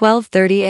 12:30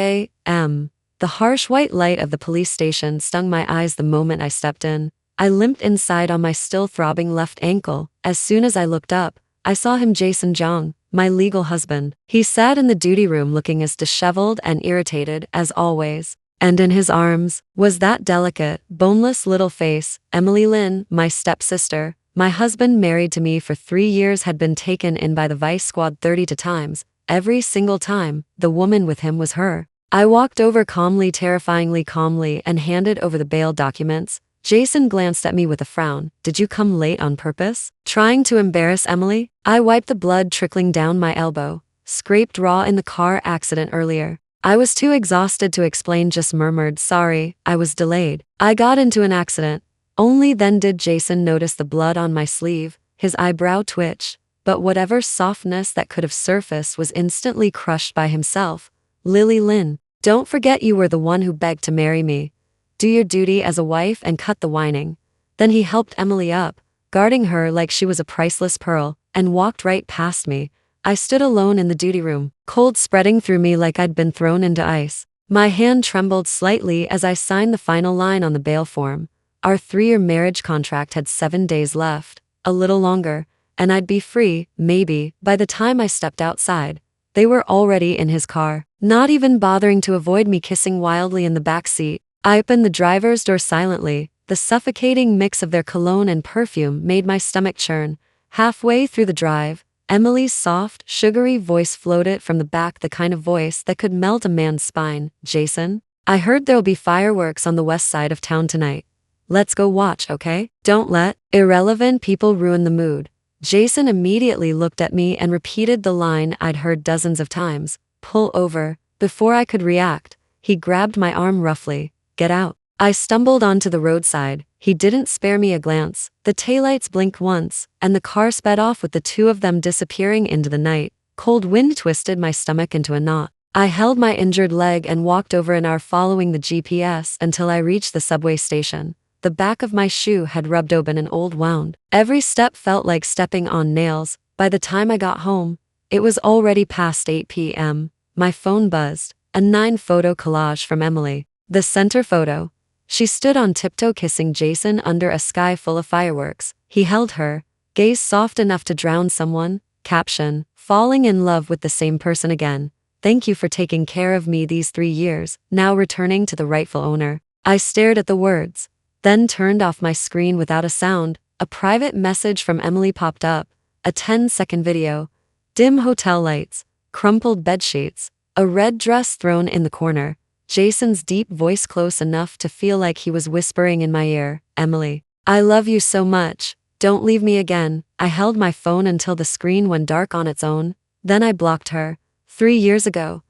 a.m. The harsh white light of the police station stung my eyes the moment I stepped in. I limped inside on my still throbbing left ankle. As soon as I looked up, I saw him, Jason Zhang, my legal husband. He sat in the duty room looking as disheveled and irritated as always. And in his arms was that delicate, boneless little face, Emily Lin, my stepsister. My husband, married to me for 3 years, had been taken in by the vice squad 32 times. Every single time, the woman with him was her. I walked over calmly, terrifyingly calmly, and handed over the bail documents. Jason glanced at me with a frown. Did you come late on purpose? Trying to embarrass Emily? I wiped the blood trickling down my elbow. Scraped raw in the car accident earlier. I was too exhausted to explain, just murmured, sorry, I was delayed. I got into an accident. Only then did Jason notice the blood on my sleeve. His eyebrow twitched, but whatever softness that could have surfaced was instantly crushed by himself. Lily Lin, don't forget you were the one who begged to marry me. Do your duty as a wife and cut the whining. Then he helped Emily up, guarding her like she was a priceless pearl, and walked right past me. I stood alone in the duty room, cold spreading through me like I'd been thrown into ice. My hand trembled slightly as I signed the final line on the bail form. Our 3-year marriage contract had 7 days left, a little longer, and I'd be free, maybe, by the time I stepped outside. They were already in his car, not even bothering to avoid me kissing wildly in the back seat. I opened the driver's door silently. The suffocating mix of their cologne and perfume made my stomach churn. Halfway through the drive, Emily's soft, sugary voice floated from the back, the kind of voice that could melt a man's spine. Jason, I heard there'll be fireworks on the west side of town tonight. Let's go watch, okay? Don't let irrelevant people ruin the mood. Jason immediately looked at me and repeated the line I'd heard dozens of times. Pull over. Before I could react, he grabbed my arm roughly. Get out. I stumbled onto the roadside. He didn't spare me a glance. The taillights blinked once, and the car sped off with the two of them disappearing into the night. Cold wind twisted my stomach into a knot. I held my injured leg and walked over an hour following the GPS until I reached the subway station. The back of my shoe had rubbed open an old wound. Every step felt like stepping on nails. By the time I got home, it was already past 8 p.m. My phone buzzed. A 9-photo collage from Emily. The center photo. She stood on tiptoe kissing Jason under a sky full of fireworks. He held her, gaze soft enough to drown someone. Caption, falling in love with the same person again. Thank you for taking care of me these 3 years, now returning to the rightful owner. I stared at the words, then turned off my screen without a sound. A private message from Emily popped up. A 10-second video. Dim hotel lights, crumpled bedsheets, a red dress thrown in the corner. Jason's deep voice close enough to feel like he was whispering in my ear. Emily, I love you so much. Don't leave me again. I held my phone until the screen went dark on its own. Then I blocked her. 3 years ago,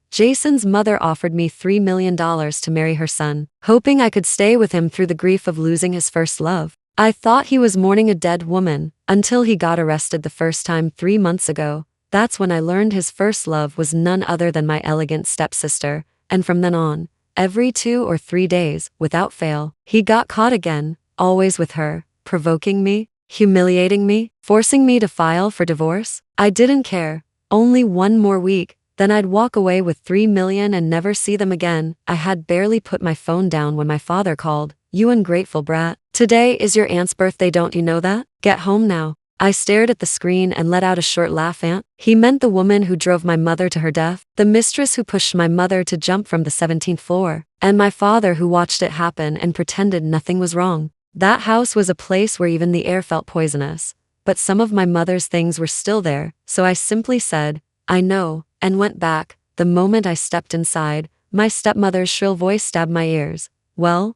Jason's mother offered me $3 million to marry her son, hoping I could stay with him through the grief of losing his first love. I thought he was mourning a dead woman, until he got arrested the first time 3 months ago. That's when I learned his first love was none other than my elegant stepsister. And from then on, every 2 or 3 days, without fail, he got caught again, always with her, provoking me, humiliating me, forcing me to file for divorce. I didn't care. Only 1 more week, then I'd walk away with $3 million and never see them again. I had barely put my phone down when my father called. You ungrateful brat. Today is your aunt's birthday, don't you know that? Get home now. I stared at the screen and let out a short laugh. Aunt? He meant the woman who drove my mother to her death, the mistress who pushed my mother to jump from the 17th floor, and my father who watched it happen and pretended nothing was wrong. That house was a place where even the air felt poisonous, but some of my mother's things were still there, so I simply said, I know, and went back. The moment I stepped inside, my stepmother's shrill voice stabbed my ears. Well,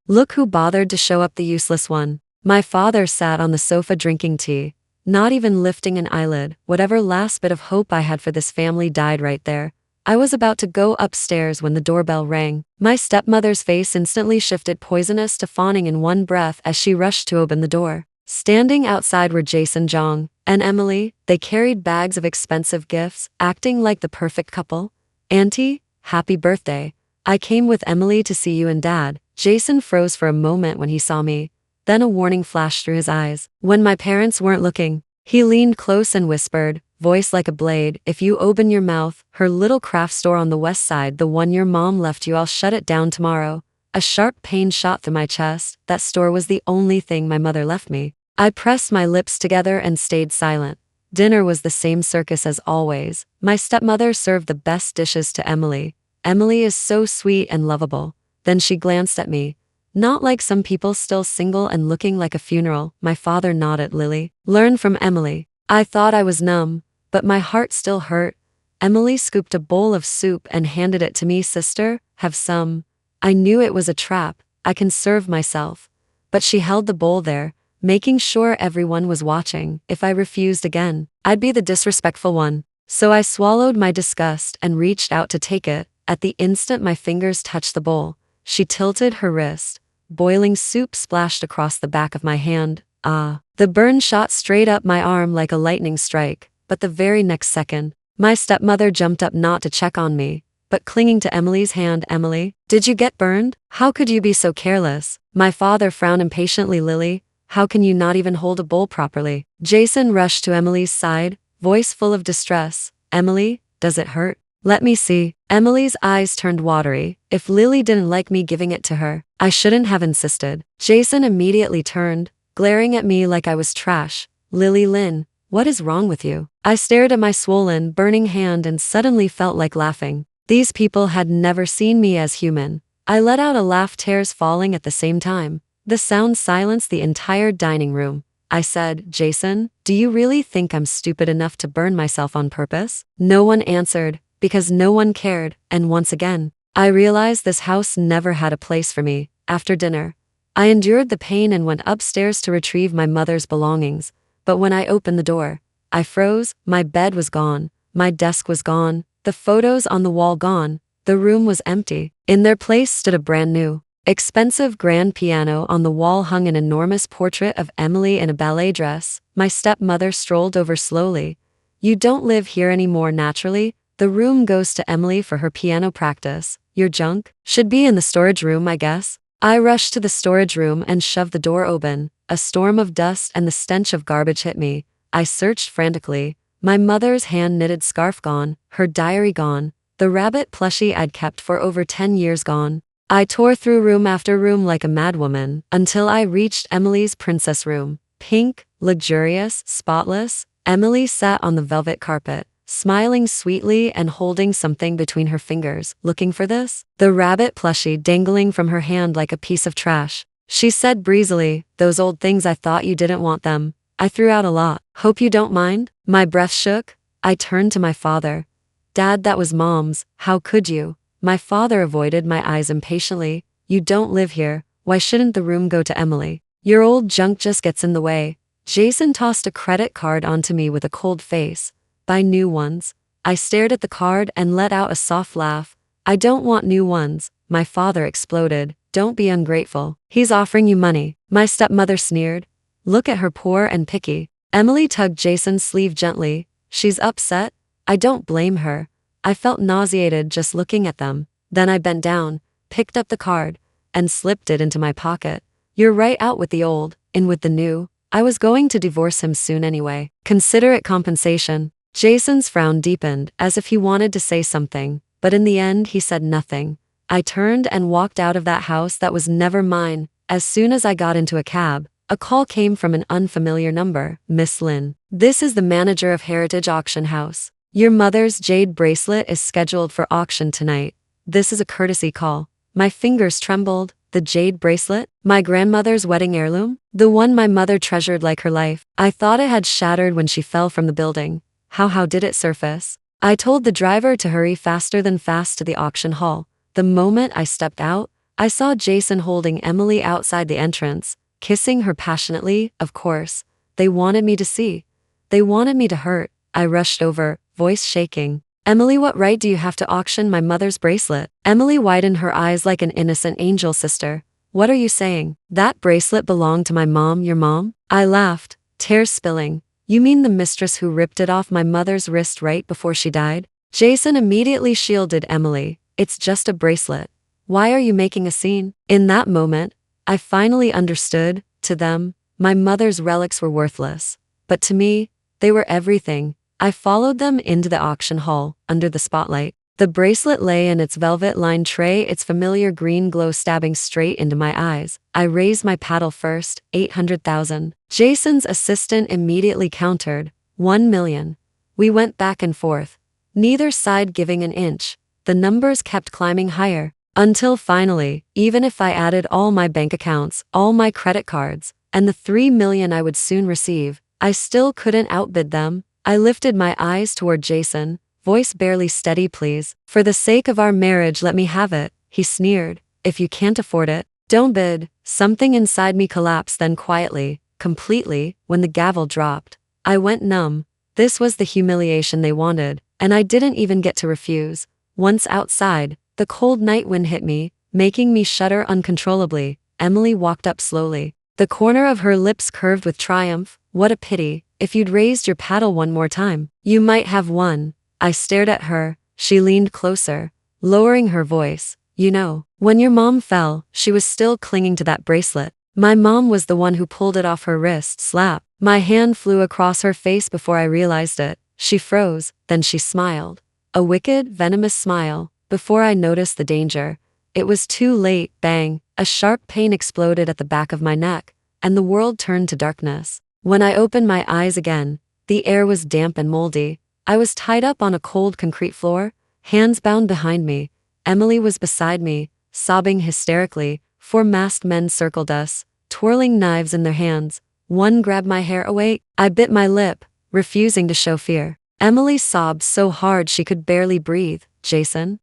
look who bothered to show up, the useless one. My father sat on the sofa drinking tea, not even lifting an eyelid. Whatever last bit of hope I had for this family died right there. I was about to go upstairs when the doorbell rang. My stepmother's face instantly shifted poisonous to fawning in one breath as she rushed to open the door. Standing outside were Jason Zhang and Emily. They carried bags of expensive gifts, acting like the perfect couple. Auntie, happy birthday. I came with Emily to see you and Dad. Jason froze for a moment when he saw me. Then a warning flashed through his eyes. When my parents weren't looking, he leaned close and whispered, voice like a blade. If you open your mouth, her little craft store on the west side, the one your mom left you, I'll shut it down tomorrow. A sharp pain shot through my chest. That store was the only thing my mother left me. I pressed my lips together and stayed silent. Dinner was the same circus as always. My stepmother served the best dishes to Emily. Emily is so sweet and lovable. Then she glanced at me. Not like some people, still single and looking like a funeral. My father nodded. Lily, learn from Emily. I thought I was numb, but my heart still hurt. Emily scooped a bowl of soup and handed it to me. Sister, have some. I knew it was a trap. I can serve myself. But she held the bowl there, making sure everyone was watching. If I refused again, I'd be the disrespectful one. So I swallowed my disgust and reached out to take it. At the instant my fingers touched the bowl, she tilted her wrist. Boiling soup splashed across the back of my hand. Ah, the burn shot straight up my arm like a lightning strike. But the very next second, my stepmother jumped up, not to check on me, but clinging to Emily's hand. Emily, did you get burned? How could you be so careless? My father frowned impatiently. Lily, how can you not even hold a bowl properly? Jason rushed to Emily's side, voice full of distress. Emily, does it hurt? Let me see. Emily's eyes turned watery. If Lily didn't like me giving it to her, I shouldn't have insisted. Jason immediately turned, glaring at me like I was trash. Lily Lynn, what is wrong with you? I stared at my swollen, burning hand and suddenly felt like laughing. These people had never seen me as human. I let out a laugh, tears falling at the same time. The sound silenced the entire dining room. I said, Jason, do you really think I'm stupid enough to burn myself on purpose? No one answered, because no one cared, and once again, I realized this house never had a place for me. After dinner, I endured the pain and went upstairs to retrieve my mother's belongings. But when I opened the door, I froze. My bed was gone. My desk was gone. The photos on the wall gone. The room was empty. In their place stood a brand new, expensive grand piano. On the wall hung an enormous portrait of Emily in a ballet dress. My stepmother strolled over slowly. You don't live here anymore. Naturally, the room goes to Emily for her piano practice. Your junk should be in the storage room, I guess. I rushed to the storage room and shoved the door open. A storm of dust and the stench of garbage hit me. I searched frantically. My mother's hand-knitted scarf gone, her diary gone, the rabbit plushie I'd kept for over 10 years gone. I tore through room after room like a madwoman until I reached Emily's princess room. Pink, luxurious, spotless. Emily sat on the velvet carpet, smiling sweetly and holding something between her fingers. Looking for this? The rabbit plushie dangling from her hand like a piece of trash. She said breezily, those old things, I thought you didn't want them. I threw out a lot. Hope you don't mind? My breath shook. I turned to my father. Dad, that was Mom's. How could you? My father avoided my eyes impatiently. You don't live here. Why shouldn't the room go to Emily? Your old junk just gets in the way. Jason tossed a credit card onto me with a cold face. Buy new ones. I stared at the card and let out a soft laugh. I don't want new ones. My father exploded. Don't be ungrateful. He's offering you money. My stepmother sneered. Look at her, poor and picky. Emily tugged Jason's sleeve gently. She's upset. I don't blame her. I felt nauseated just looking at them. Then I bent down, picked up the card, and slipped it into my pocket. You're right, out with the old, in with the new. I was going to divorce him soon anyway. Consider it compensation. Jason's frown deepened, as if he wanted to say something, but in the end he said nothing. I turned and walked out of that house that was never mine. As soon as I got into a cab, a call came from an unfamiliar number. Miss Lynn, this is the manager of Heritage Auction House. Your mother's jade bracelet is scheduled for auction tonight. This is a courtesy call. My fingers trembled. The jade bracelet? My grandmother's wedding heirloom? The one my mother treasured like her life. I thought it had shattered when she fell from the building. How did it surface? I told the driver to hurry faster than fast to the auction hall. The moment I stepped out, I saw Jason holding Emily outside the entrance, kissing her passionately. Of course, they wanted me to see. They wanted me to hurt. I rushed over, voice shaking. Emily, what right do you have to auction my mother's bracelet? Emily widened her eyes like an innocent angel. Sister, what are you saying? That bracelet belonged to my mom, your mom? I laughed, tears spilling. You mean the mistress who ripped it off my mother's wrist right before she died? Jason immediately shielded Emily. It's just a bracelet. Why are you making a scene? In that moment, I finally understood. To them, my mother's relics were worthless. But to me, they were everything. I followed them into the auction hall, under the spotlight. The bracelet lay in its velvet-lined tray, its familiar green glow stabbing straight into my eyes. I raised my paddle first, 800,000. Jason's assistant immediately countered, 1 million. We went back and forth, neither side giving an inch. The numbers kept climbing higher, until finally, even if I added all my bank accounts, all my credit cards, and the 3 million I would soon receive, I still couldn't outbid them. I lifted my eyes toward Jason, voice barely steady. Please, for the sake of our marriage, let me have it, he sneered. If you can't afford it, don't bid. Something inside me collapsed, then quietly, completely, when the gavel dropped. I went numb. This was the humiliation they wanted, and I didn't even get to refuse. Once outside, the cold night wind hit me, making me shudder uncontrollably. Emily walked up slowly. The corner of her lips curved with triumph. What a pity. If you'd raised your paddle one more time, you might have won. I stared at her. She leaned closer, lowering her voice. You know, when your mom fell, she was still clinging to that bracelet. My mom was the one who pulled it off her wrist. Slap. My hand flew across her face before I realized it. She froze, then she smiled. A wicked, venomous smile. Before I noticed the danger, it was too late. Bang. A sharp pain exploded at the back of my neck, and the world turned to darkness. When I opened my eyes again, the air was damp and moldy. I was tied up on a cold concrete floor, hands bound behind me. Emily was beside me, sobbing hysterically. 4 masked men circled us, twirling knives in their hands. One grabbed my hair. Away. I bit my lip, refusing to show fear. Emily sobbed so hard she could barely breathe. Jason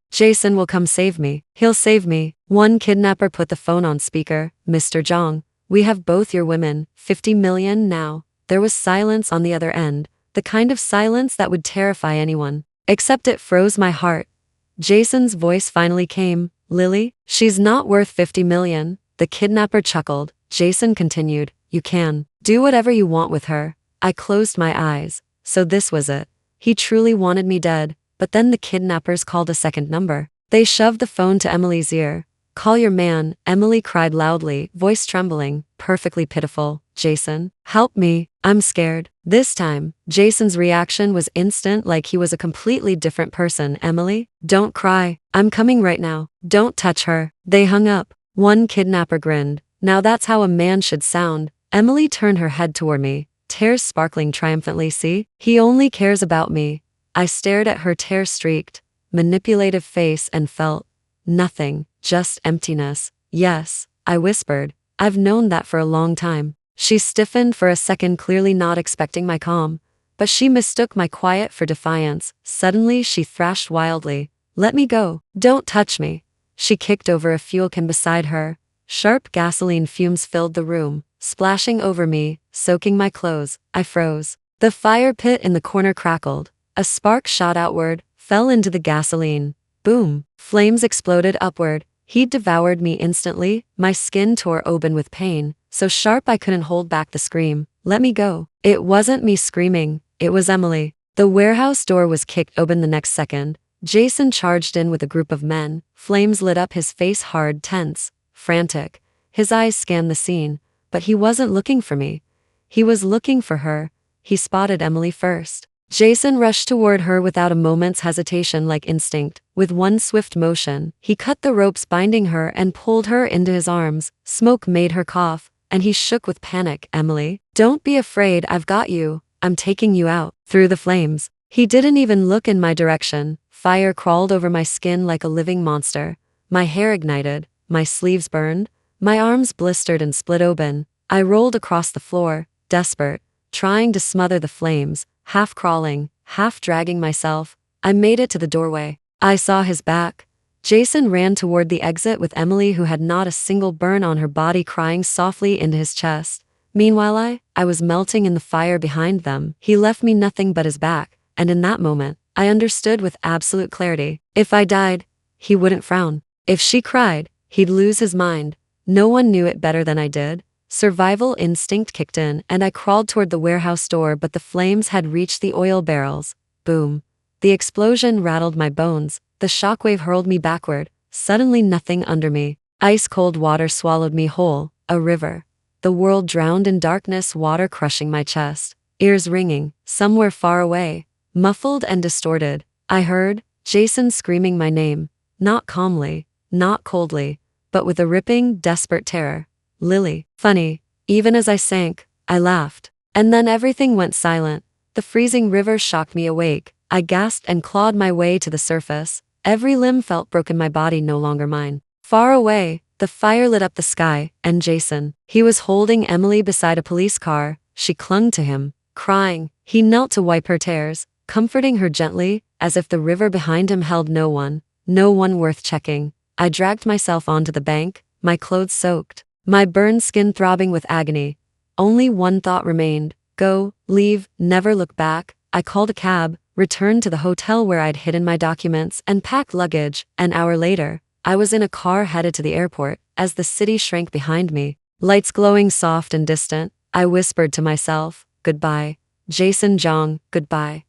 will come save me. He'll save me. One kidnapper put the phone on speaker. Mr. Zhang, we have both your women, 50 million now. There was silence on the other end, the kind of silence that would terrify anyone. Except it froze my heart. Jason's voice finally came. Lily, she's not worth 50 million. The kidnapper chuckled. Jason continued, you can do whatever you want with her. I closed my eyes. So this was it. He truly wanted me dead. But then the kidnappers called a second number. They shoved the phone to Emily's ear. Call your man, Emily cried loudly, voice trembling, perfectly pitiful. Jason, help me, I'm scared. This time, Jason's reaction was instant, like he was a completely different person. Emily, don't cry, I'm coming right now. Don't touch her. They hung up. One kidnapper grinned. Now that's how a man should sound. Emily turned her head toward me, tears sparkling triumphantly. See, he only cares about me. I stared at her tear-streaked, manipulative face and felt nothing, just emptiness. Yes, I whispered. I've known that for a long time. She stiffened for a second, clearly not expecting my calm, but she mistook my quiet for defiance. Suddenly she thrashed wildly. Let me go. Don't touch me. She kicked over a fuel can beside her. Sharp gasoline fumes filled the room, splashing over me, soaking my clothes. I froze. The fire pit in the corner crackled. A spark shot outward, fell into the gasoline. Boom! Flames exploded upward. Heat devoured me instantly. My skin tore open with pain, so sharp I couldn't hold back the scream. Let me go. It wasn't me screaming, it was Emily. The warehouse door was kicked open the next second. Jason charged in with a group of men. Flames lit up his face, hard, tense, frantic. His eyes scanned the scene, but he wasn't looking for me. He was looking for her. He spotted Emily first. Jason rushed toward her without a moment's hesitation, like instinct. With one swift motion, he cut the ropes binding her and pulled her into his arms. Smoke made her cough, and he shook with panic. Emily, don't be afraid, I've got you. I'm taking you out. Through the flames. He didn't even look in my direction. Fire crawled over my skin like a living monster. My hair ignited, my sleeves burned, my arms blistered and split open. I rolled across the floor, desperate, trying to smother the flames. Half crawling, half dragging myself, I made it to the doorway. I saw his back. Jason ran toward the exit with Emily, who had not a single burn on her body, crying softly into his chest. Meanwhile, I was melting in the fire behind them. He left me nothing but his back, and in that moment, I understood with absolute clarity. If I died, he wouldn't frown. If she cried, he'd lose his mind. No one knew it better than I did. Survival instinct kicked in, and I crawled toward the warehouse door, but the flames had reached the oil barrels. Boom. The explosion rattled my bones. The shockwave hurled me backward. Suddenly nothing under me. Ice-cold water swallowed me whole. A river. The world drowned in darkness, water crushing my chest. Ears ringing. Somewhere far away, muffled and distorted. I heard Jason screaming my name, not calmly, not coldly, but with a ripping, desperate terror. Lily. Funny. Even as I sank, I laughed. And then everything went silent. The freezing river shocked me awake. I gasped and clawed my way to the surface. Every limb felt broken, my body no longer mine. Far away, the fire lit up the sky, and Jason. He was holding Emily beside a police car. She clung to him, crying. He knelt to wipe her tears, comforting her gently, as if the river behind him held no one worth checking. I dragged myself onto the bank, my clothes soaked, my burned skin throbbing with agony. Only one thought remained: go, leave, never look back. I called a cab, returned to the hotel where I'd hidden my documents, and packed luggage. An hour later, I was in a car headed to the airport. As the city shrank behind me, lights glowing soft and distant, I whispered to myself, goodbye, Jason Jong, goodbye.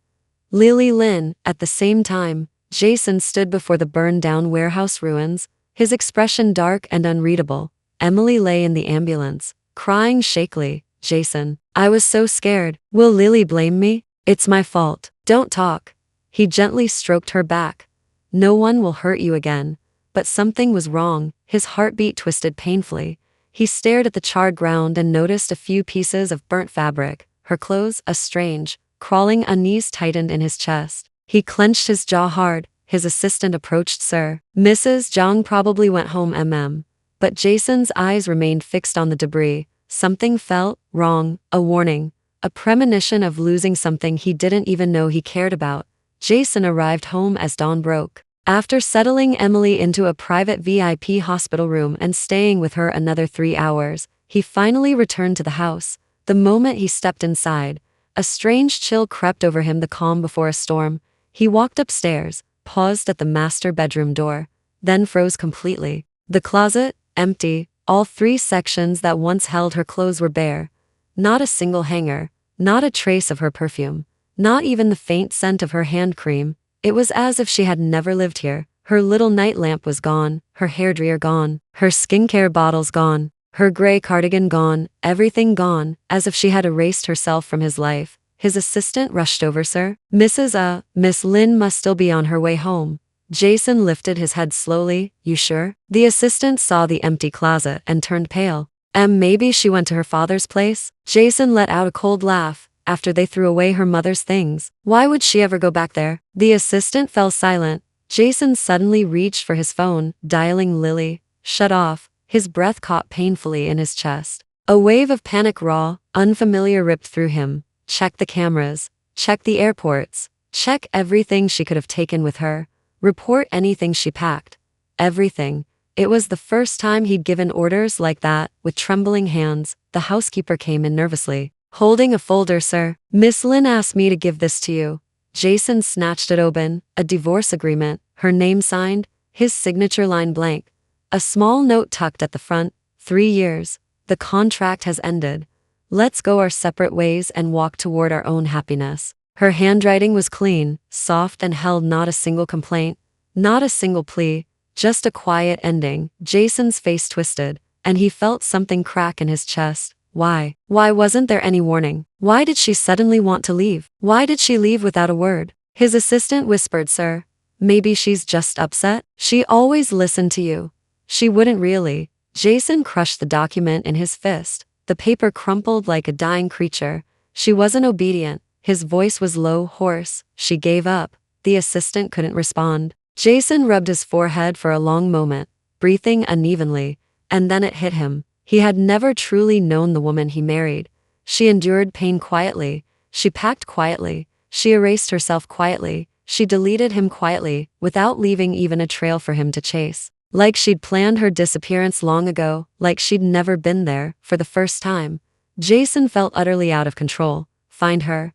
Lily Lin. At the same time, Jason stood before the burned-down warehouse ruins, his expression dark and unreadable. Emily lay in the ambulance, crying shakily. Jason. I was so scared. Will Lily blame me? It's my fault. Don't talk. He gently stroked her back. No one will hurt you again. But something was wrong. His heartbeat twisted painfully. He stared at the charred ground and noticed a few pieces of burnt fabric. Her clothes, a strange, crawling unease tightened in his chest. He clenched his jaw hard. His assistant approached. Sir, Mrs. Zhang probably went home. But Jason's eyes remained fixed on the debris. Something felt wrong, a warning, a premonition of losing something he didn't even know he cared about. Jason arrived home as dawn broke. After settling Emily into a private VIP hospital room and staying with her another 3 hours, he finally returned to the house. The moment he stepped inside, a strange chill crept over him, the calm before a storm. He walked upstairs, paused at the master bedroom door, then froze completely. The closet, empty, all 3 sections that once held her clothes were bare. Not a single hanger, not a trace of her perfume, not even the faint scent of her hand cream. It was as if she had never lived here. Her little night lamp was gone, her hairdryer gone, her skincare bottles gone, her gray cardigan gone, everything gone, as if she had erased herself from his life. His assistant rushed over. Sir, Miss Lin must still be on her way home. Jason lifted his head slowly. You sure? The assistant saw the empty closet and turned pale. Maybe she went to her father's place? Jason let out a cold laugh. After they threw away her mother's things, why would she ever go back there? The assistant fell silent. Jason suddenly reached for his phone, dialing Lily. Shut off. His breath caught painfully in his chest. A wave of panic, raw, unfamiliar, ripped through him. Check the cameras. Check the airports. Check everything she could have taken with her. Report anything she packed. Everything. It was the first time he'd given orders like that. With trembling hands, the housekeeper came in nervously, holding a folder. Sir, Miss Lin asked me to give this to you. Jason snatched it open. A divorce agreement, her name signed, his signature line blank. A small note tucked at the front. 3 years. The contract has ended. Let's go our separate ways and walk toward our own happiness. Her handwriting was clean, soft, and held not a single complaint, not a single plea, just a quiet ending. Jason's face twisted, and he felt something crack in his chest. Why? Why wasn't there any warning? Why did she suddenly want to leave? Why did she leave without a word? His assistant whispered. Sir, maybe she's just upset. She always listened to you. She wouldn't really. Jason crushed the document in his fist. The paper crumpled like a dying creature. She wasn't obedient. His voice was low, hoarse. She gave up. The assistant couldn't respond. Jason rubbed his forehead for a long moment, breathing unevenly, and then it hit him. He had never truly known the woman he married. She endured pain quietly. She packed quietly. She erased herself quietly. She deleted him quietly, without leaving even a trail for him to chase. Like she'd planned her disappearance long ago, like she'd never been there. For the first time, Jason felt utterly out of control. Find her.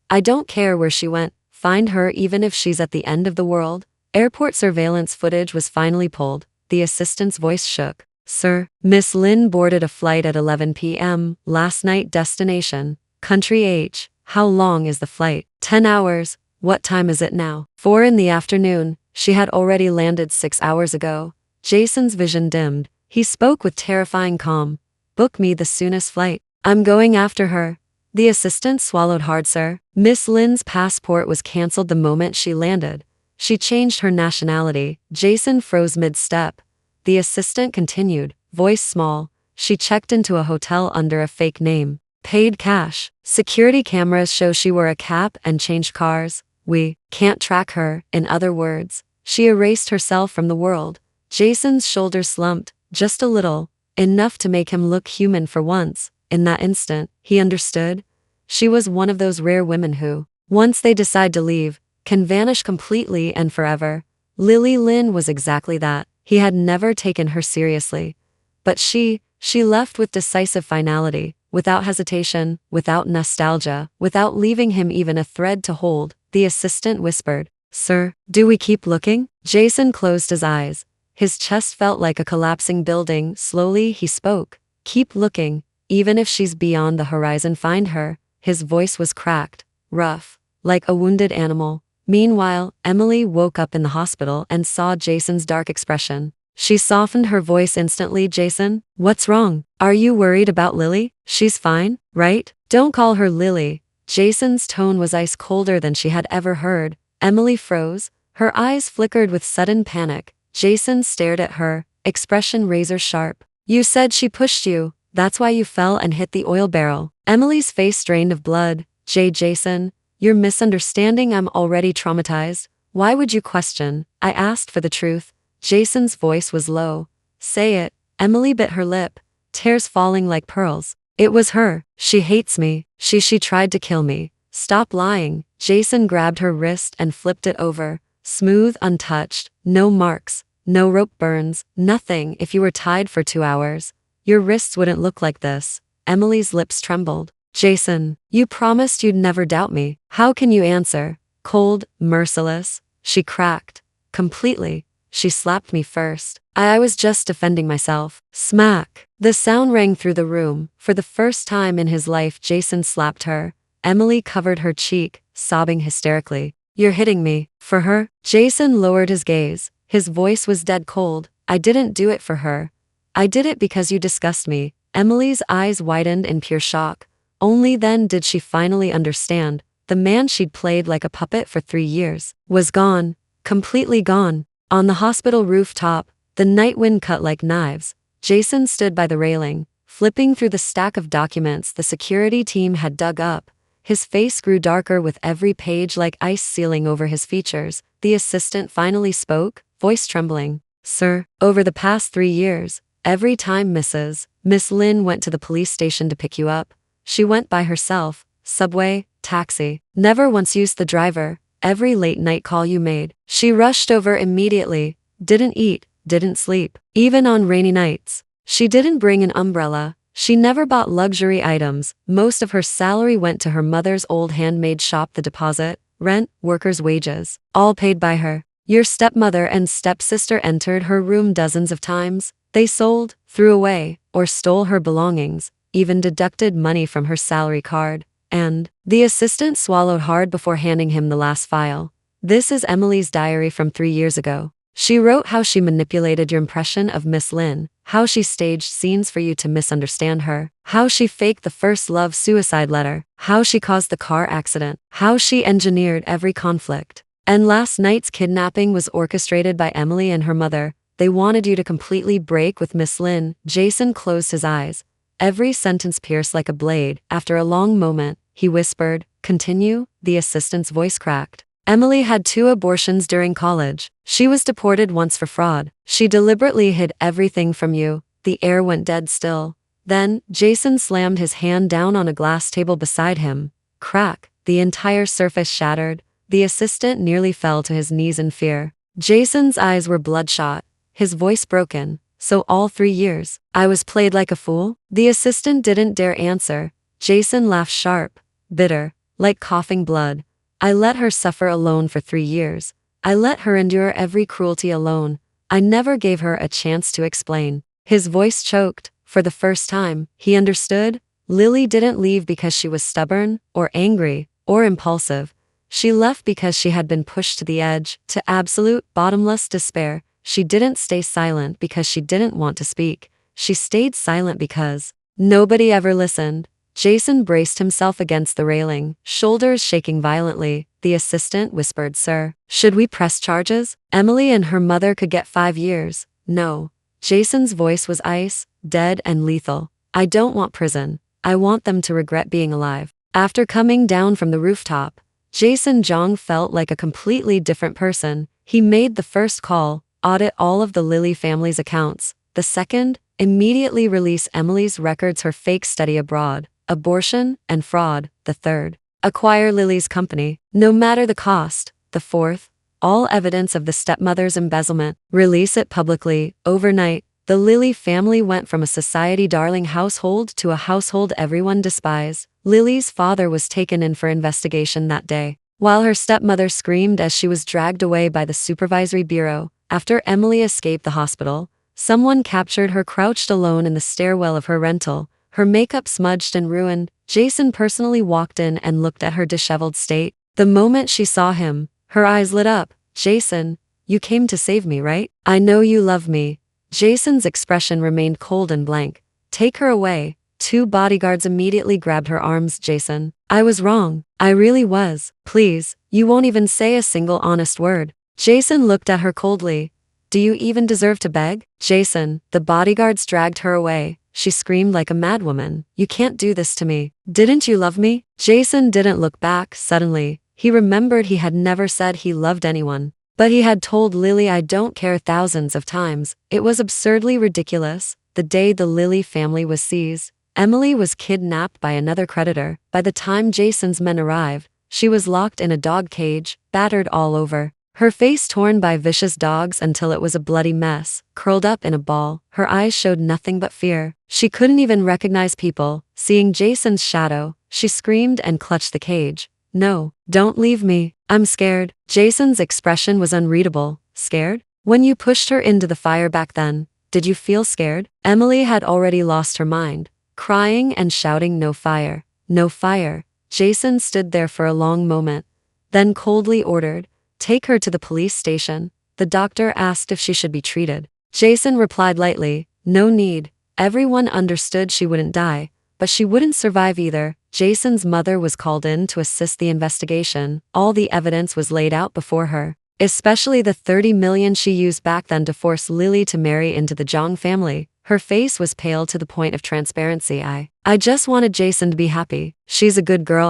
I don't care where she went. Find her even if she's at the end of the world. Airport surveillance footage was finally pulled. The assistant's voice shook. Sir, Miss Lin boarded a flight at 11 p.m. last night. Destination, Country H. How long is the flight? 10 hours. What time is it now? 4 in the afternoon. She had already landed 6 hours ago. Jason's vision dimmed. He spoke with terrifying calm. Book me the soonest flight. I'm going after her. The assistant swallowed hard, sir. Miss Lin's passport was cancelled the moment she landed. She changed her nationality. Jason froze mid-step. The assistant continued, voice small. She checked into a hotel under a fake name. Paid cash. Security cameras show she wore a cap and changed cars. We can't track her. In other words, she erased herself from the world. Jason's shoulders slumped, just a little, enough to make him look human for once. In that instant, he understood. She was one of those rare women who, once they decide to leave, can vanish completely and forever. Lily Lin was exactly that. He had never taken her seriously. But she left with decisive finality, without hesitation, without nostalgia, without leaving him even a thread to hold. The assistant whispered, "Sir, do we keep looking?" Jason closed his eyes. His chest felt like a collapsing building. Slowly he spoke. "Keep looking. Even if she's beyond the horizon, find her." His voice was cracked, rough, like a wounded animal. Meanwhile, Emily woke up in the hospital and saw Jason's dark expression. She softened her voice instantly. "Jason, what's wrong? Are you worried about Lily? She's fine, right?" "Don't call her Lily." Jason's tone was ice colder than she had ever heard. Emily froze. Her eyes flickered with sudden panic. Jason stared at her, expression razor sharp. "You said she pushed you. That's why you fell and hit the oil barrel." Emily's face drained of blood. Jason, you're misunderstanding. I'm already traumatized. Why would you question? I asked for the truth." Jason's voice was low. "Say it." Emily bit her lip, tears falling like pearls. "It was her. She hates me. She tried to kill me." "Stop lying." Jason grabbed her wrist and flipped it over. Smooth, untouched, no marks, no rope burns, nothing. "If you were tied for 2 hours, your wrists wouldn't look like this." Emily's lips trembled. "Jason, you promised you'd never doubt me. How can you answer? Cold, merciless." She cracked. "Completely. She slapped me first. I was just defending myself." Smack. The sound rang through the room. For the first time in his life, Jason slapped her. Emily covered her cheek, sobbing hysterically. "You're hitting me. For her?" Jason lowered his gaze. His voice was dead cold. "I didn't do it for her. I did it because you disgust me." Emily's eyes widened in pure shock. Only then did she finally understand. The man she'd played like a puppet for 3 years was gone. Completely gone. On the hospital rooftop, the night wind cut like knives. Jason stood by the railing, flipping through the stack of documents the security team had dug up. His face grew darker with every page, like ice sealing over his features. The assistant finally spoke, voice trembling. "Sir, over the past 3 years, every time Miss Lin went to the police station to pick you up, she went by herself. Subway, taxi. Never once used the driver. Every late night call you made, she rushed over immediately. Didn't eat, didn't sleep. Even on rainy nights. She didn't bring an umbrella. She never bought luxury items. Most of her salary went to her mother's old handmade shop. The deposit, rent, workers' wages, all paid by her. Your stepmother and stepsister entered her room dozens of times. They sold, threw away, or stole her belongings, even deducted money from her salary card. And the assistant swallowed hard before handing him the last file. "This is Emily's diary from 3 years ago. She wrote how she manipulated your impression of Miss Lin, how she staged scenes for you to misunderstand her, how she faked the first love suicide letter, how she caused the car accident, how she engineered every conflict. And last night's kidnapping was orchestrated by Emily and her mother. They wanted you to completely break with Miss Lin." Jason closed his eyes. Every sentence pierced like a blade. After a long moment, he whispered, "Continue." The assistant's voice cracked. "Emily had 2 abortions during college. She was deported once for fraud. She deliberately hid everything from you." The air went dead still. Then, Jason slammed his hand down on a glass table beside him. Crack. The entire surface shattered. The assistant nearly fell to his knees in fear. Jason's eyes were bloodshot, his voice broken. "So all 3 years, I was played like a fool?" The assistant didn't dare answer. Jason laughed sharp, bitter, like coughing blood. "I let her suffer alone for 3 years. I let her endure every cruelty alone. I never gave her a chance to explain." His voice choked. For the first time, he understood. Lily didn't leave because she was stubborn, or angry, or impulsive. She left because she had been pushed to the edge, to absolute, bottomless despair. She didn't stay silent because she didn't want to speak. She stayed silent because nobody ever listened. Jason braced himself against the railing, shoulders shaking violently. The assistant whispered, "Sir, should we press charges? Emily and her mother could get 5 years. No." Jason's voice was ice, dead and lethal. "I don't want prison. I want them to regret being alive." After coming down from the rooftop, Jason Jong felt like a completely different person. He made the first call, audit all of the Lily family's accounts. The second, immediately release Emily's records, her fake study abroad, abortion, and fraud. The third, acquire Lily's company, no matter the cost. The fourth, all evidence of the stepmother's embezzlement, release it publicly. Overnight, the Lily family went from a society darling household to a household everyone despised. Lily's father was taken in for investigation that day, while her stepmother screamed as she was dragged away by the supervisory bureau. After Emily escaped the hospital, someone captured her crouched alone in the stairwell of her rental, her makeup smudged and ruined. Jason personally walked in and looked at her disheveled state. The moment she saw him, her eyes lit up. "Jason, you came to save me, right? I know you love me." Jason's expression remained cold and blank. "Take her away." 2 bodyguards immediately grabbed her arms. "Jason, I was wrong. I really was. Please, you won't even say a single honest word." Jason looked at her coldly. "Do you even deserve to beg?" "Jason." The bodyguards dragged her away. She screamed like a madwoman. "You can't do this to me. Didn't you love me?" Jason didn't look back. Suddenly, he remembered he had never said he loved anyone. But he had told Lily "I don't care" thousands of times. It was absurdly ridiculous. The day the Lily family was seized, Emily was kidnapped by another creditor. By the time Jason's men arrived, she was locked in a dog cage, battered all over, her face torn by vicious dogs until it was a bloody mess, curled up in a ball. Her eyes showed nothing but fear. She couldn't even recognize people. Seeing Jason's shadow, she screamed and clutched the cage. "No, don't leave me. I'm scared." Jason's expression was unreadable. "Scared? When you pushed her into the fire back then, did you feel scared?" Emily had already lost her mind, crying and shouting, "No fire, no fire." Jason stood there for a long moment, then coldly ordered, "Take her to the police station." The doctor asked if she should be treated. Jason replied lightly, "No need." Everyone understood she wouldn't die, but she wouldn't survive either. Jason's mother was called in to assist the investigation. All the evidence was laid out before her, especially the 30 million she used back then to force Lily to marry into the Jong family. Her face was pale to the point of transparency. I just wanted Jason to be happy. She's a good girl.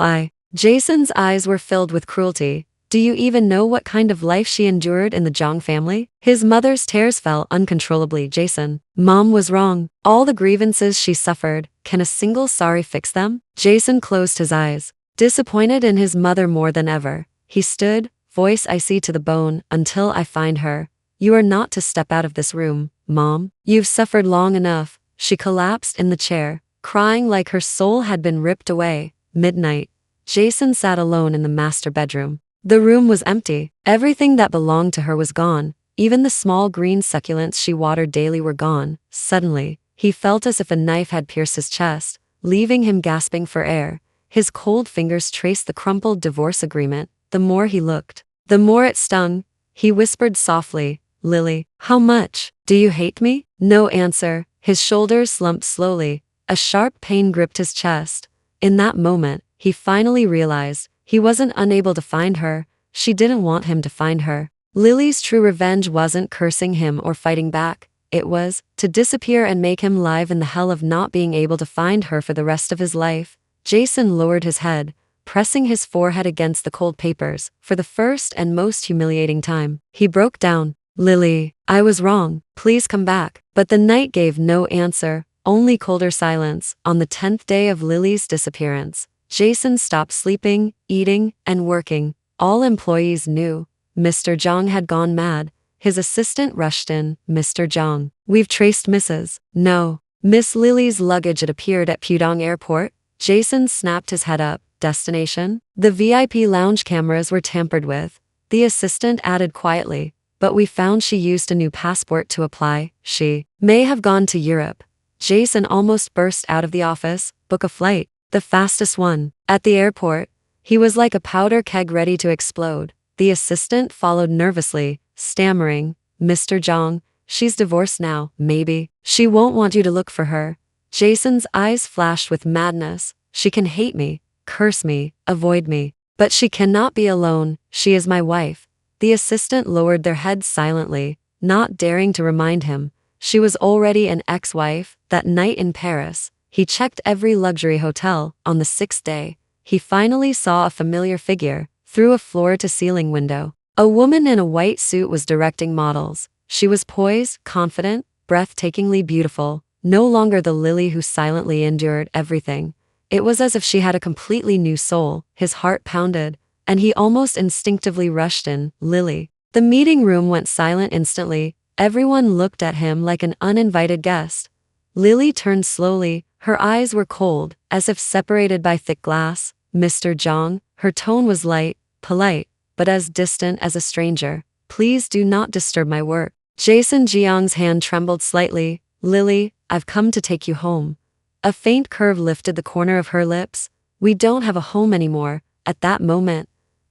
Jason's eyes were filled with cruelty. "Do you even know what kind of life she endured in the Jong family?" His mother's tears fell uncontrollably. "Jason, Mom was wrong. All the grievances she suffered, can a single sorry fix them?" Jason closed his eyes, disappointed in his mother more than ever. He stood, voice icy to the bone, "Until I find her, you are not to step out of this room, Mom. You've suffered long enough." She collapsed in the chair, crying like her soul had been ripped away. Midnight. Jason sat alone in the master bedroom. The room was empty. Everything that belonged to her was gone. Even the small green succulents she watered daily were gone. Suddenly, he felt as if a knife had pierced his chest, leaving him gasping for air. His cold fingers traced the crumpled divorce agreement. The more he looked, the more it stung. He whispered softly, "Lily, how much? Do you hate me?" No answer. His shoulders slumped slowly. A sharp pain gripped his chest. In that moment, he finally realized he wasn't unable to find her. She didn't want him to find her. Lily's true revenge wasn't cursing him or fighting back. It was to disappear and make him live in the hell of not being able to find her for the rest of his life. Jason lowered his head, pressing his forehead against the cold papers. For the first and most humiliating time, he broke down. "Lily, I was wrong. Please come back." But the night gave no answer, only colder silence. On the 10th day of Lily's disappearance, Jason stopped sleeping, eating, and working. All employees knew. Mr. Jong had gone mad. His assistant rushed in. "Mr. Jong, we've traced Mrs. No. Miss Lily's luggage." It appeared at Pudong Airport. Jason snapped his head up. "Destination?" "The VIP lounge cameras were tampered with." The assistant added quietly, "But we found she used a new passport to apply. She may have gone to Europe." Jason almost burst out of the office. "Book a flight. The fastest one." At the airport, he was like a powder keg ready to explode. The assistant followed nervously, stammering, "Mr. Jong, she's divorced now. Maybe she won't want you to look for her." Jason's eyes flashed with madness. She can hate me, curse me, avoid me. But she cannot be alone, she is my wife. The assistant lowered their heads silently, not daring to remind him. She was already an ex-wife. That night in Paris, he checked every luxury hotel. On the 6th day, he finally saw a familiar figure through a floor-to-ceiling window. A woman in a white suit was directing models. She was poised, confident, breathtakingly beautiful, no longer the Lily who silently endured everything. It was as if she had a completely new soul. His heart pounded, and he almost instinctively rushed in. Lily. The meeting room went silent instantly. Everyone looked at him like an uninvited guest. Lily turned slowly. Her eyes were cold, as if separated by thick glass. Mr. Zhang, her tone was light, polite, but as distant as a stranger. Please do not disturb my work. Jason Jiang's hand trembled slightly. Lily, I've come to take you home. A faint curve lifted the corner of her lips. We don't have a home anymore. At that moment,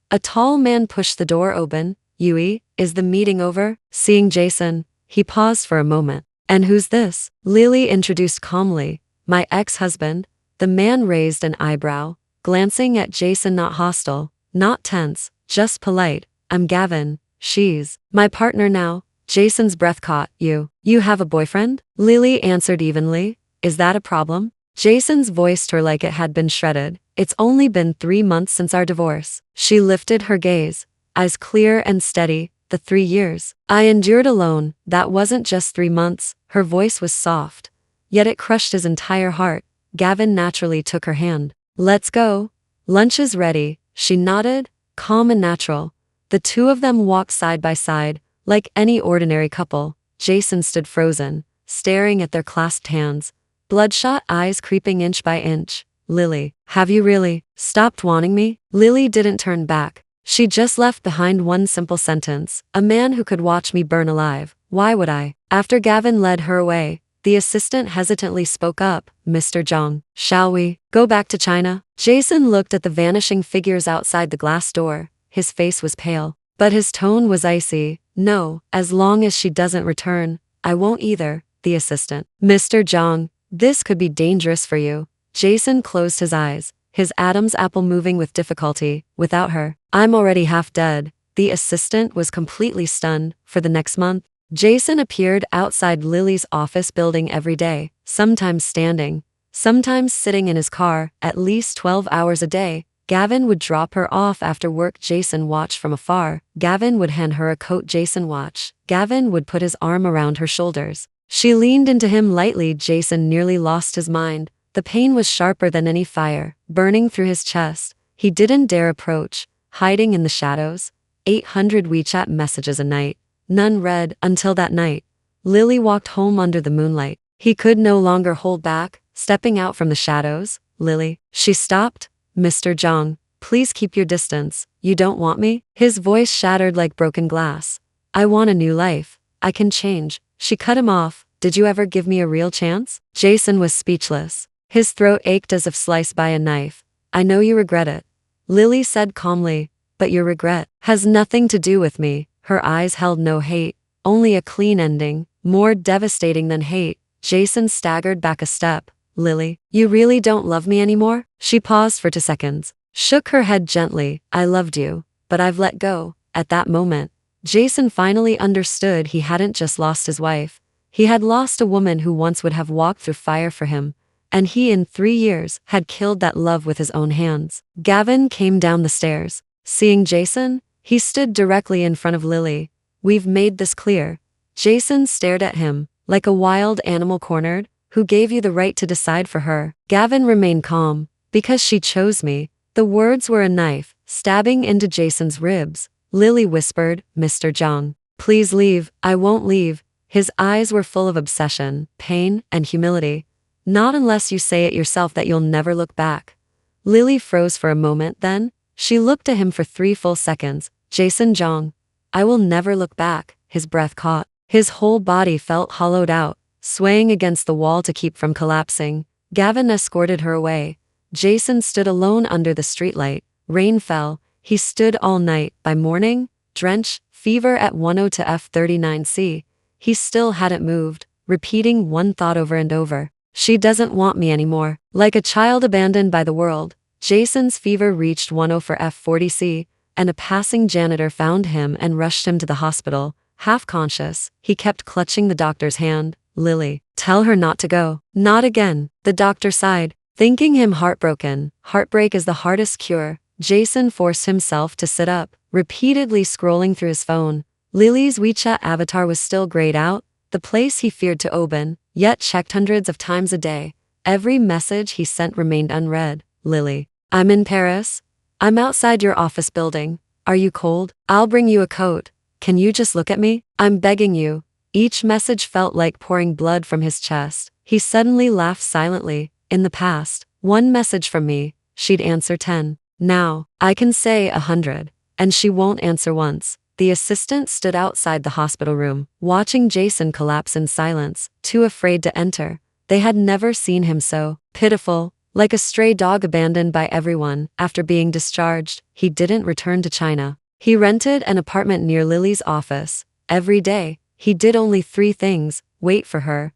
a tall man pushed the door open. Yui, is the meeting over? Seeing Jason, he paused for a moment. And who's this? Lily introduced calmly. My ex-husband. The man raised an eyebrow, glancing at Jason, not hostile, not tense, just polite. I'm Gavin. She's my partner now. Jason's breath caught. You have a boyfriend? Lily answered evenly. Is that a problem? Jason's voice tore like it had been shredded. It's only been 3 months since our divorce. She lifted her gaze, eyes clear and steady. The 3 years I endured alone, that wasn't just 3 months. Her voice was soft, yet it crushed his entire heart. Gavin naturally took her hand. Let's go. Lunch is ready. She nodded, calm and natural. The two of them walked side by side, like any ordinary couple. Jason stood frozen, staring at their clasped hands, bloodshot eyes creeping inch by inch. Lily, have you really stopped wanting me? Lily didn't turn back. She just left behind one simple sentence. A man who could watch me burn alive. Why would I? After Gavin led her away, the assistant hesitantly spoke up. Mr. Zhang, shall we go back to China? Jason looked at the vanishing figures outside the glass door. His face was pale, but his tone was icy. No, as long as she doesn't return, I won't either. The assistant. Mr. Zhang, this could be dangerous for you. Jason closed his eyes, his Adam's apple moving with difficulty. Without her, I'm already half dead. The assistant was completely stunned. For the next month, Jason appeared outside Lily's office building every day, sometimes standing, sometimes sitting in his car, at least 12 hours a day. Gavin would drop her off after work. Jason watched from afar. Gavin would hand her a coat. Jason watched. Gavin would put his arm around her shoulders. She leaned into him lightly. Jason nearly lost his mind. The pain was sharper than any fire, burning through his chest. He didn't dare approach, hiding in the shadows. 800 WeChat messages a night, none read. Until that night, Lily walked home under the moonlight. He could no longer hold back, stepping out from the shadows. Lily, she stopped. Mr. Zhang, please keep your distance. You don't want me? His voice shattered like broken glass. I want a new life. I can change. She cut him off. Did you ever give me a real chance? Jason was speechless. His throat ached as if sliced by a knife. I know you regret it, Lily said calmly, but your regret has nothing to do with me. Her eyes held no hate, only a clean ending, more devastating than hate. Jason staggered back a step. Lily, you really don't love me anymore? She paused for 2 seconds, shook her head gently. I loved you, but I've let go. At that moment, Jason finally understood he hadn't just lost his wife. He had lost a woman who once would have walked through fire for him, and he in 3 years had killed that love with his own hands. Gavin came down the stairs. Seeing Jason, he stood directly in front of Lily. We've made this clear. Jason stared at him, like a wild animal cornered. Who gave you the right to decide for her? Gavin remained calm. Because she chose me. The words were a knife, stabbing into Jason's ribs. Lily whispered, Mr. Zhang, please leave. I won't leave. His eyes were full of obsession, pain, and humility. Not unless you say it yourself that you'll never look back. Lily froze for a moment, then she looked at him for 3 full seconds. Jason Zhang, I will never look back. His breath caught. His whole body felt hollowed out, swaying against the wall to keep from collapsing. Gavin escorted her away. Jason stood alone under the streetlight. Rain fell. He stood all night. By morning, drenched, fever at 102 F39C. He still hadn't moved, repeating one thought over and over. She doesn't want me anymore. Like a child abandoned by the world, Jason's fever reached 104 F40C, and a passing janitor found him and rushed him to the hospital. Half conscious, he kept clutching the doctor's hand. Lily, tell her not to go. Not again. The doctor sighed, thinking him heartbroken. Heartbreak is the hardest cure. Jason forced himself to sit up, repeatedly scrolling through his phone. Lily's WeChat avatar was still grayed out, the place he feared to open, yet checked hundreds of times a day. Every message he sent remained unread. Lily, I'm in Paris. I'm outside your office building. Are you cold? I'll bring you a coat. Can you just look at me? I'm begging you. Each message felt like pouring blood from his chest. He suddenly laughed silently. In the past, 1 message from me, she'd answer 10. Now, I can say 100, and she won't answer once. The assistant stood outside the hospital room, watching Jason collapse in silence, too afraid to enter. They had never seen him so pitiful, like a stray dog abandoned by everyone. After being discharged, he didn't return to China. He rented an apartment near Lily's office. Every day, he did only 3 things: wait for her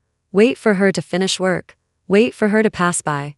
to finish work, wait for her to pass by.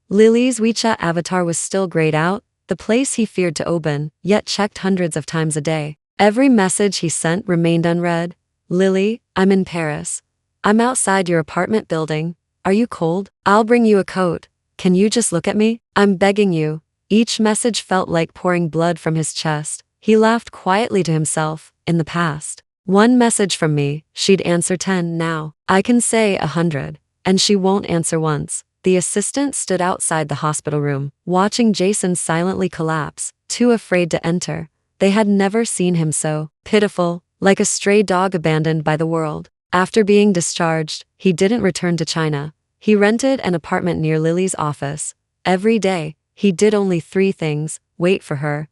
Lily's WeChat avatar was still grayed out, the place he feared to open, yet checked hundreds of times a day. Every message he sent remained unread. Lily, I'm in Paris. I'm outside your apartment building. Are you cold? I'll bring you a coat. Can you just look at me? I'm begging you. Each message felt like pouring blood from his chest. He laughed quietly to himself. In the past, 1 message from me, she'd answer 10. Now, I can say 100, and she won't answer once. The assistant stood outside the hospital room, watching Jason silently collapse, too afraid to enter. They had never seen him so pitiful, like a stray dog abandoned by the world. After being discharged, he didn't return to China. He rented an apartment near Lily's office. Every day, he did only 3 things: wait for her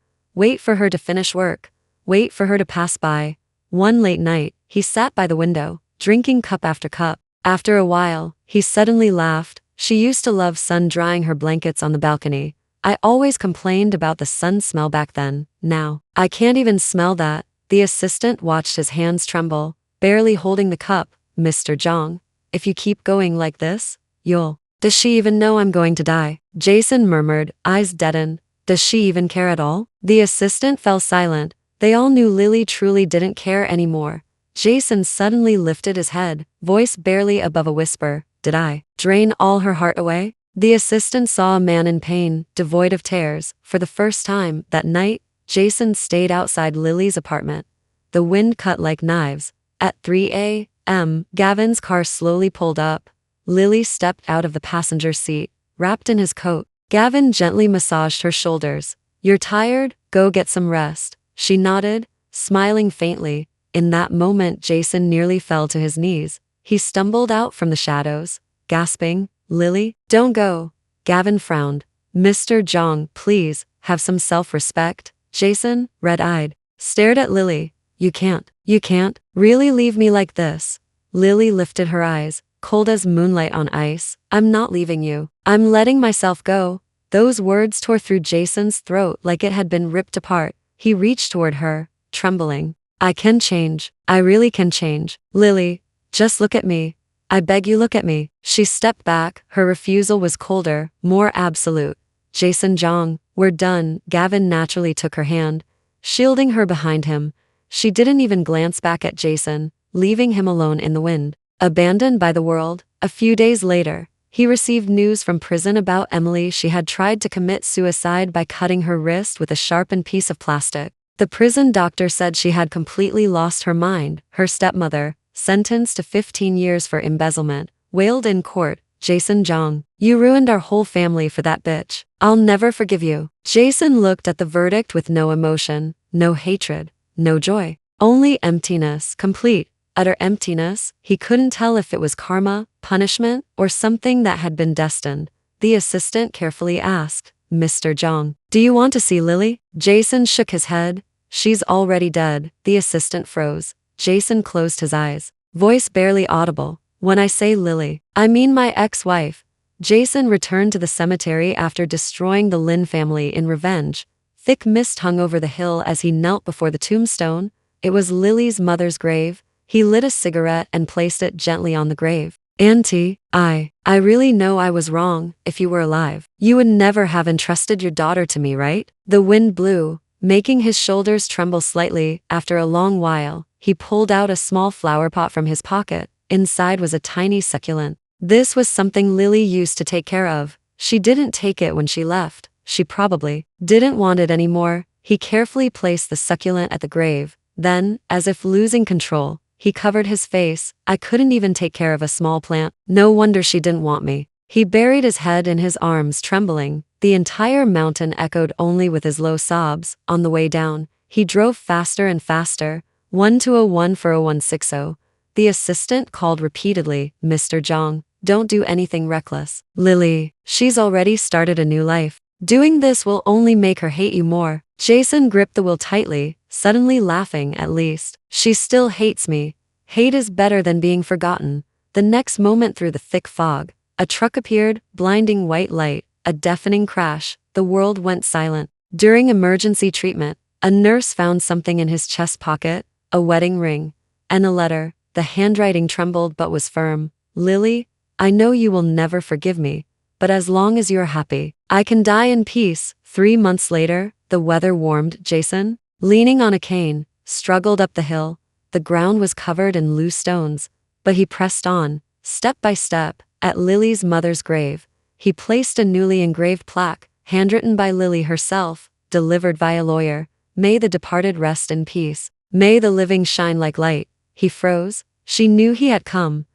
to finish work, wait for her to pass by. One late night, he sat by the window, drinking cup after cup. After a while, he suddenly laughed. She used to love sun-drying her blankets on the balcony. I always complained about the sun smell back then. Now, I can't even smell that. The assistant watched his hands tremble, barely holding the cup. Mr. Zhang, if you keep going like this, you'll... Does she even know I'm going to die? Jason murmured, eyes deadened. Does she even care at all? The assistant fell silent. They all knew Lily truly didn't care anymore. Jason suddenly lifted his head, voice barely above a whisper. Did I drain all her heart away? The assistant saw a man in pain, devoid of tears. For the first time that night, Jason stayed outside Lily's apartment. The wind cut like knives. At 3 a.m., Gavin's car slowly pulled up. Lily stepped out of the passenger seat, wrapped in his coat. Gavin gently massaged her shoulders. You're tired? Go get some rest. She nodded, smiling faintly. In that moment, Jason nearly fell to his knees. He stumbled out from the shadows, gasping, Lily, don't go. Gavin frowned. Mr. Zhang, please, have some self-respect. Jason, red-eyed, stared at Lily. You can't really leave me like this. Lily lifted her eyes, cold as moonlight on ice. I'm not leaving you. I'm letting myself go. Those words tore through Jason's throat like it had been ripped apart. He reached toward her, trembling. I can change. I really can change. Lily, just look at me. I beg you, look at me. She stepped back. Her refusal was colder, more absolute. Jason Zhang, we're done. Gavin naturally took her hand, shielding her behind him. She didn't even glance back at Jason, leaving him alone in the wind. Abandoned by the world. A few days later, he received news from prison about Emily. She had tried to commit suicide by cutting her wrist with a sharpened piece of plastic. The prison doctor said she had completely lost her mind. Her stepmother, sentenced to 15 years for embezzlement, wailed in court, Jason Zhang, you ruined our whole family for that bitch. I'll never forgive you. Jason looked at the verdict with no emotion, no hatred, no joy, only emptiness, complete, utter emptiness. He couldn't tell if it was karma, punishment, or something that had been destined. The assistant carefully asked, Mr. Zhang, do you want to see Lily? Jason shook his head. She's already dead. The assistant froze. Jason closed his eyes, voice barely audible. When I say Lily, I mean my ex-wife. Jason returned to the cemetery after destroying the Lin family in revenge. Thick mist hung over the hill as he knelt before the tombstone. It was Lily's mother's grave. He lit a cigarette and placed it gently on the grave. Auntie, I really know I was wrong. If you were alive, you would never have entrusted your daughter to me, right? The wind blew, making his shoulders tremble slightly. After a long while, he pulled out a small flower pot from his pocket. Inside was a tiny succulent. This was something Lily used to take care of. She didn't take it when she left. She probably didn't want it anymore. He carefully placed the succulent at the grave. Then, as if losing control, he covered his face. I couldn't even take care of a small plant. No wonder she didn't want me. He buried his head in his arms, trembling. The entire mountain echoed only with his low sobs. On the way down, he drove faster and faster. 120 for 0160. The assistant called repeatedly, Mr. Zhang, don't do anything reckless. Lily, she's already started a new life. Doing this will only make her hate you more. Jason gripped the wheel tightly, suddenly laughing. At least, she still hates me. Hate is better than being forgotten. The next moment, through the thick fog, a truck appeared, blinding white light, a deafening crash. The world went silent. During emergency treatment, a nurse found something in his chest pocket, a wedding ring, and a letter. The handwriting trembled but was firm. Lily, I know you will never forgive me, but as long as you're happy, I can die in peace. 3 months later, the weather warmed. Jason, leaning on a cane, struggled up the hill. The ground was covered in loose stones, but he pressed on, step by step. At Lily's mother's grave, he placed a newly engraved plaque, handwritten by Lily herself, delivered by a lawyer. May the departed rest in peace. May the living shine like light. He froze. She knew he had come.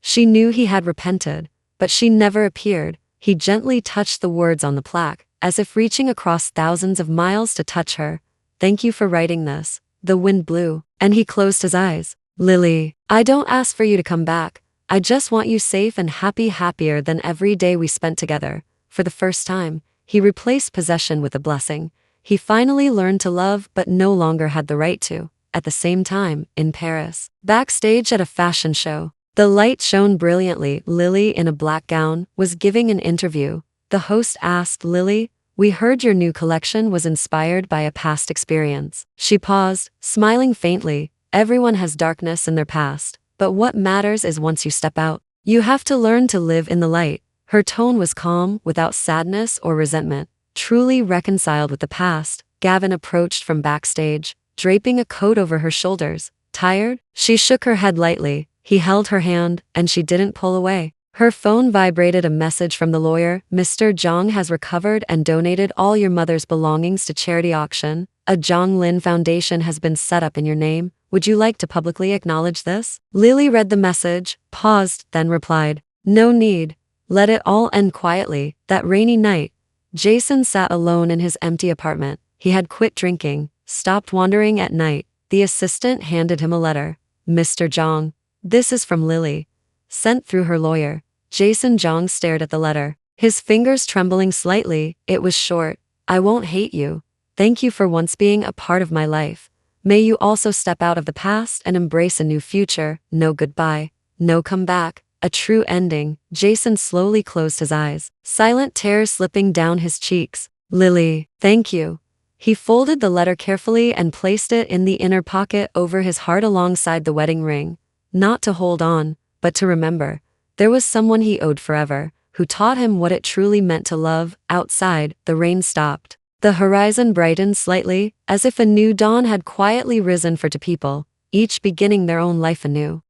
She knew he had repented, but she never appeared. He gently touched the words on the plaque, as if reaching across thousands of miles to touch her. Thank you for writing this. The wind blew, and he closed his eyes. Lily, I don't ask for you to come back. I just want you safe and happy, happier than every day we spent together. For the first time, he replaced possession with a blessing. He finally learned to love, but no longer had the right to. At the same time, in Paris, backstage at a fashion show, the light shone brilliantly. Lily, in a black gown, was giving an interview. The host asked, Lily, we heard your new collection was inspired by a past experience. She paused, smiling faintly. Everyone has darkness in their past, but what matters is once you step out, you have to learn to live in the light. Her tone was calm, without sadness or resentment. Truly reconciled with the past, Gavin approached from backstage, draping a coat over her shoulders. Tired? She shook her head lightly. He held her hand, and she didn't pull away. Her phone vibrated. A message from the lawyer. Mr. Zhang has recovered and donated all your mother's belongings to charity auction. A Zhang Lin Foundation has been set up in your name. Would you like to publicly acknowledge this? Lily read the message, paused, then replied, no need. Let it all end quietly. That rainy night, Jason sat alone in his empty apartment. He had quit drinking, stopped wandering at night. The assistant handed him a letter. Mr. Zhang, this is from Lily. Sent through her lawyer. Jason Zhang stared at the letter, his fingers trembling slightly. It was short. I won't hate you. Thank you for once being a part of my life. May you also step out of the past and embrace a new future. No goodbye. No comeback. A true ending. Jason slowly closed his eyes, silent tears slipping down his cheeks. Lily, thank you. He folded the letter carefully and placed it in the inner pocket over his heart alongside the wedding ring. Not to hold on, but to remember. There was someone he owed forever, who taught him what it truly meant to love. Outside, the rain stopped. The horizon brightened slightly, as if a new dawn had quietly risen for two people, each beginning their own life anew.